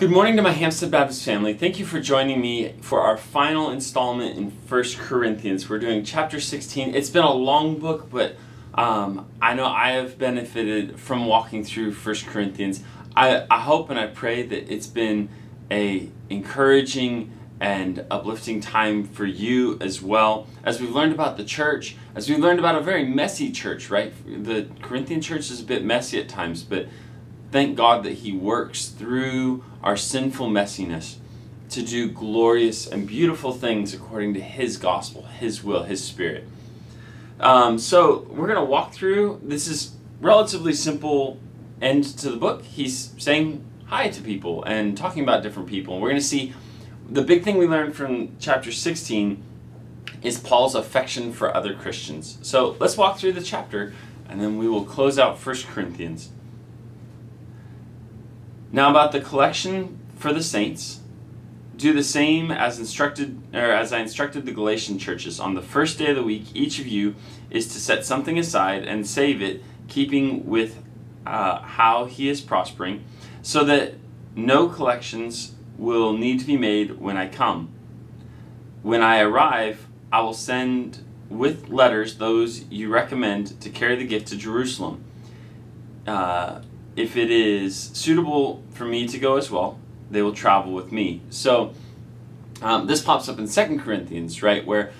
Good morning to my Hampstead Baptist family. Thank you for joining me for our final installment in 1 Corinthians. We're doing chapter 16. It's been a long book, but I know I have benefited from walking through 1 Corinthians. I hope and I pray that it's been a encouraging and uplifting time for you as well. As we've learned about the church, as we've learned about a very messy church, right? The Corinthian church is a bit messy at times, but thank God that He works through our sinful messiness to do glorious and beautiful things according to His gospel, His will, His Spirit. So we're going to walk through. This is relatively simple end to the book. He's saying hi to people and talking about different people. And we're going to see the big thing we learned from chapter 16 is Paul's affection for other Christians. So let's walk through the chapter and then we will close out 1 Corinthians. Now about the collection for the saints, do the same as I instructed the Galatian churches. On the first day of the week, each of you is to set something aside and save it, keeping with how he is prospering, so that no collections will need to be made when I come. When I arrive, I will send with letters those you recommend to carry the gift to Jerusalem. If it is suitable for me to go as well, they will travel with me. So this pops up in 2 Corinthians, right, where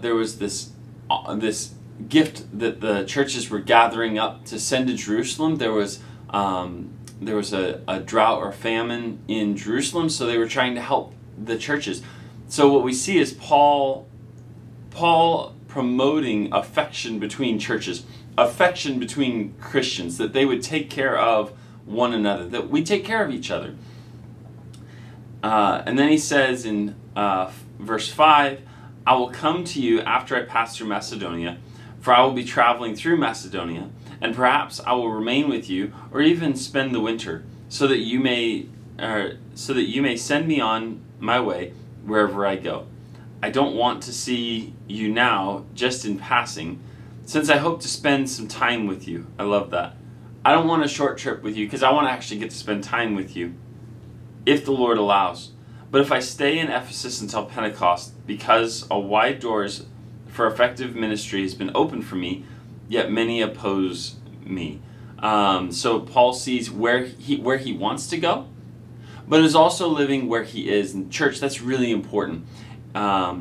there was this gift that the churches were gathering up to send to Jerusalem. There was a drought or famine in Jerusalem, so they were trying to help the churches. So what we see is Paul promoting affection between churches, affection between Christians, that they would take care of one another, that we take care of each other. And then he says in verse 5, I will come to you after I pass through Macedonia, for I will be traveling through Macedonia, and perhaps I will remain with you, or even spend the winter, so that you may send me on my way wherever I go. I don't want to see you now just in passing, since I hope to spend some time with you. I love that. I don't want a short trip with you because I want to actually get to spend time with you, if the Lord allows. But if I stay in Ephesus until Pentecost, because a wide doors for effective ministry has been opened for me, yet many oppose me. So Paul sees where he wants to go, but is also living where he is. And church, that's really important.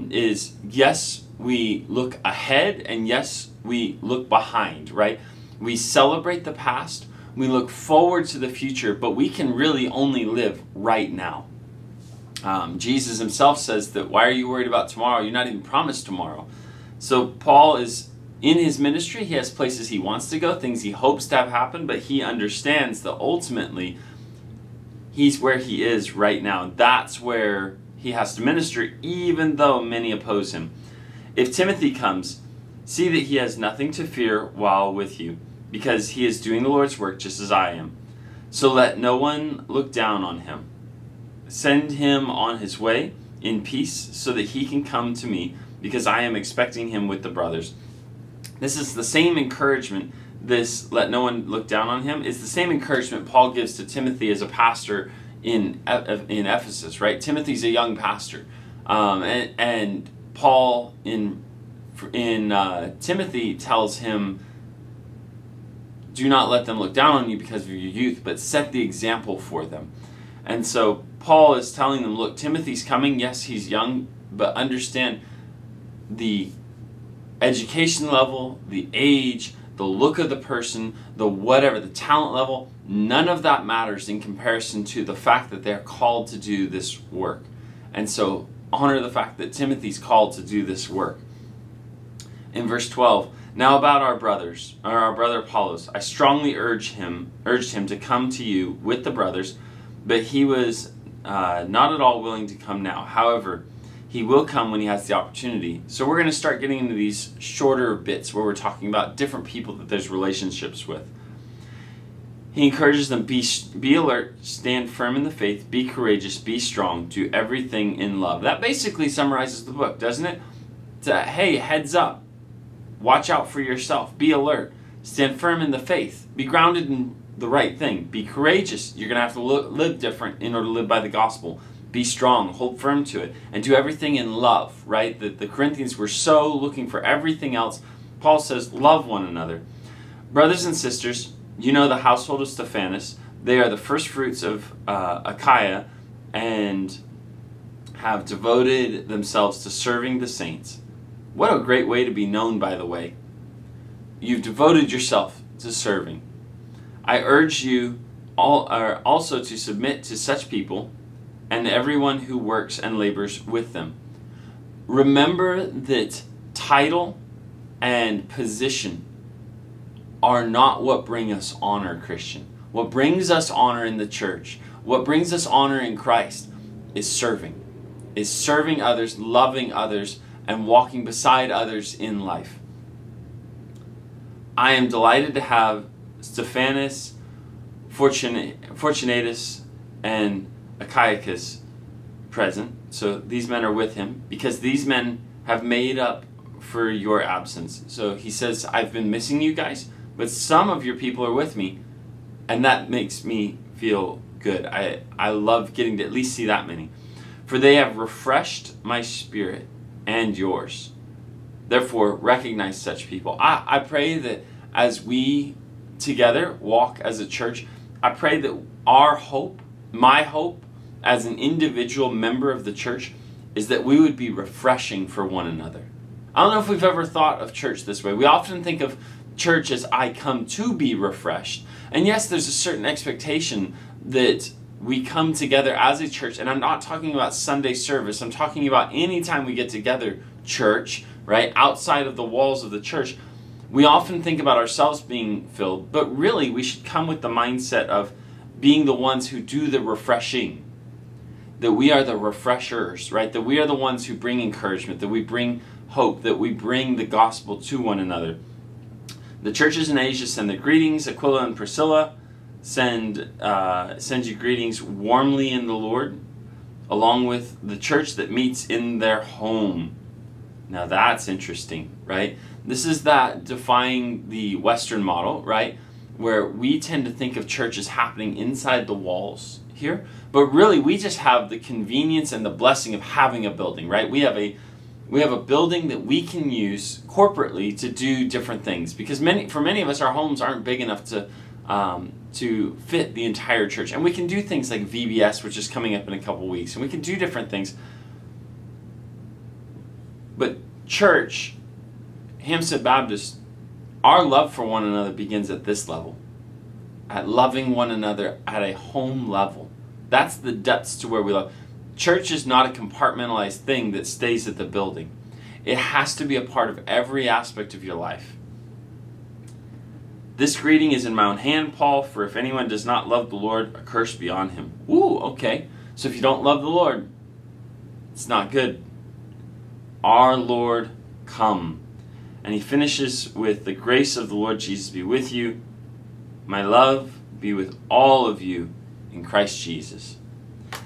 Is yes, we look ahead, and yes, we look behind, right? We celebrate the past, we look forward to the future, but we can really only live right now. Jesus himself says that, why are you worried about tomorrow? You're not even promised tomorrow. So Paul is in his ministry. He has places he wants to go, things he hopes to have happen, but he understands that ultimately he's where he is right now. That's where he has to minister, even though many oppose him. If Timothy comes, see that he has nothing to fear while with you, because he is doing the Lord's work just as I am. So let no one look down on him. Send him on his way in peace, so that he can come to me, because I am expecting him with the brothers. This is the same encouragement, this let no one look down on him, is the same encouragement Paul gives to Timothy as a pastor in Ephesus, right? Timothy's a young pastor. And Paul in Timothy tells him, do not let them look down on you because of your youth, but set the example for them. And so Paul is telling them, look, Timothy's coming. Yes, he's young, but understand the education level, the age, the look of the person, the whatever, the talent level, none of that matters in comparison to the fact that they're called to do this work. And so honor the fact that Timothy's called to do this work. In verse 12, now about our brother Apollos, I strongly urged him to come to you with the brothers, but he was not at all willing to come now. However, he will come when he has the opportunity. So we're going to start getting into these shorter bits where we're talking about different people that there's relationships with. He encourages them, be alert, stand firm in the faith, be courageous, be strong, do everything in love. That basically summarizes the book, doesn't it? Hey, heads up. Watch out for yourself. Be alert. Stand firm in the faith. Be grounded in the right thing. Be courageous. You're going to have to live different in order to live by the gospel. Be strong, hold firm to it, and do everything in love, right? The Corinthians were so looking for everything else. Paul says, love one another. Brothers and sisters, you know the household of Stephanas. They are the first fruits of Achaia and have devoted themselves to serving the saints. What a great way to be known, by the way. You've devoted yourself to serving. I urge you also to submit to such people and everyone who works and labors with them. Remember that title and position are not what bring us honor, Christian. What brings us honor in the church, what brings us honor in Christ is serving others, loving others, and walking beside others in life. I am delighted to have Stephanas, Fortunatus, and Achaicus present. So these men are with him because these men have made up for your absence. So he says, I've been missing you guys, but some of your people are with me, and that makes me feel good. I love getting to at least see that many. For they have refreshed my spirit and yours. Therefore, recognize such people. I pray that as we together walk as a church, I pray that our hope, my hope as an individual member of the church, is that we would be refreshing for one another. I don't know if we've ever thought of church this way. We often think of church as I come to be refreshed. And yes, there's a certain expectation that we come together as a church, and I'm not talking about Sunday service. I'm talking about any time we get together, church, right, outside of the walls of the church. We often think about ourselves being filled, but really we should come with the mindset of being the ones who do the refreshing. That we are the refreshers, right? That we are the ones who bring encouragement, that we bring hope, that we bring the gospel to one another. The churches in Asia send their greetings. Aquila and Priscilla send you greetings warmly in the Lord, along with the church that meets in their home. Now that's interesting, right? This is that defying the Western model, right? Where we tend to think of church as happening inside the walls here, but really we just have the convenience and the blessing of having a building, right? We have a building that we can use corporately to do different things, because for many of us, our homes aren't big enough to fit the entire church, and we can do things like VBS, which is coming up in a couple weeks, and we can do different things. But church, Hampstead Baptist, our love for one another begins at this level, at loving one another at a home level. That's the depths to where we love. Church is not a compartmentalized thing that stays at the building. It has to be a part of every aspect of your life. This greeting is in my own hand, Paul, for if anyone does not love the Lord, a curse be on him. Ooh, okay. So if you don't love the Lord, it's not good. Our Lord, come. And he finishes with, the grace of the Lord Jesus be with you. My love be with all of you in Christ Jesus.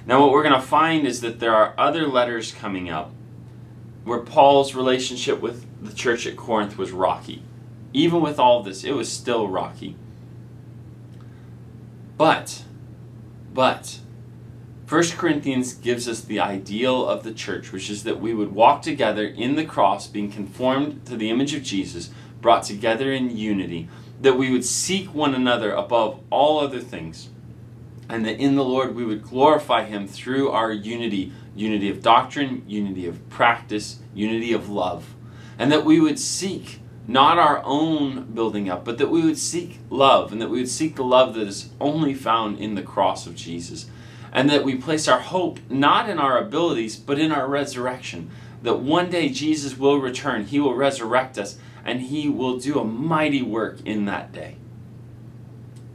Now what we're going to find is that there are other letters coming up where Paul's relationship with the church at Corinth was rocky. Even with all this, it was still rocky. But 1 Corinthians gives us the ideal of the church, which is that we would walk together in the cross, being conformed to the image of Jesus, brought together in unity, that we would seek one another above all other things, and that in the Lord we would glorify him through our unity of doctrine, unity of practice, unity of love, and that we would seek not our own building up, but that we would seek love, and that we would seek the love that is only found in the cross of Jesus. And that we place our hope not in our abilities, but in our resurrection. That one day Jesus will return, he will resurrect us, and he will do a mighty work in that day.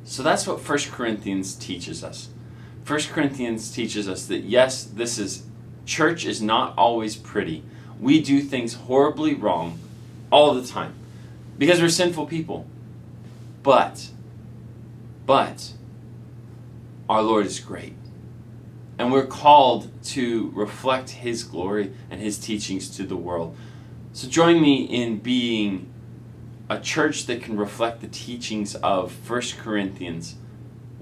So that's what 1 Corinthians teaches us. 1 Corinthians teaches us that yes, church is not always pretty. We do things horribly wrong all the time because we're sinful people. But our Lord is great. And we're called to reflect his glory and his teachings to the world. So join me in being a church that can reflect the teachings of 1 Corinthians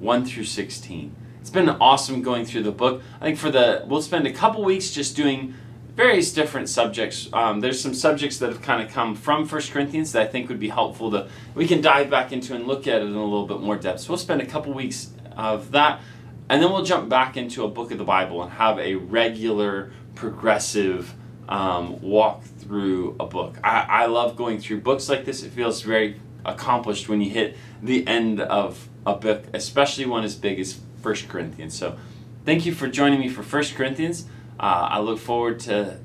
1 through 16. It's been awesome going through the book. I think we'll spend a couple weeks just doing various different subjects. There's some subjects that have kind of come from 1 Corinthians that I think would be helpful we can dive back into and look at it in a little bit more depth. So we'll spend a couple weeks of that, and then we'll jump back into a book of the Bible and have a regular, progressive walk through a book. I love going through books like this. It feels very accomplished when you hit the end of a book, especially one as big as 1 Corinthians. So thank you for joining me for 1 Corinthians. I look forward to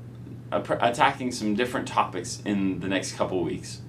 attacking some different topics in the next couple weeks.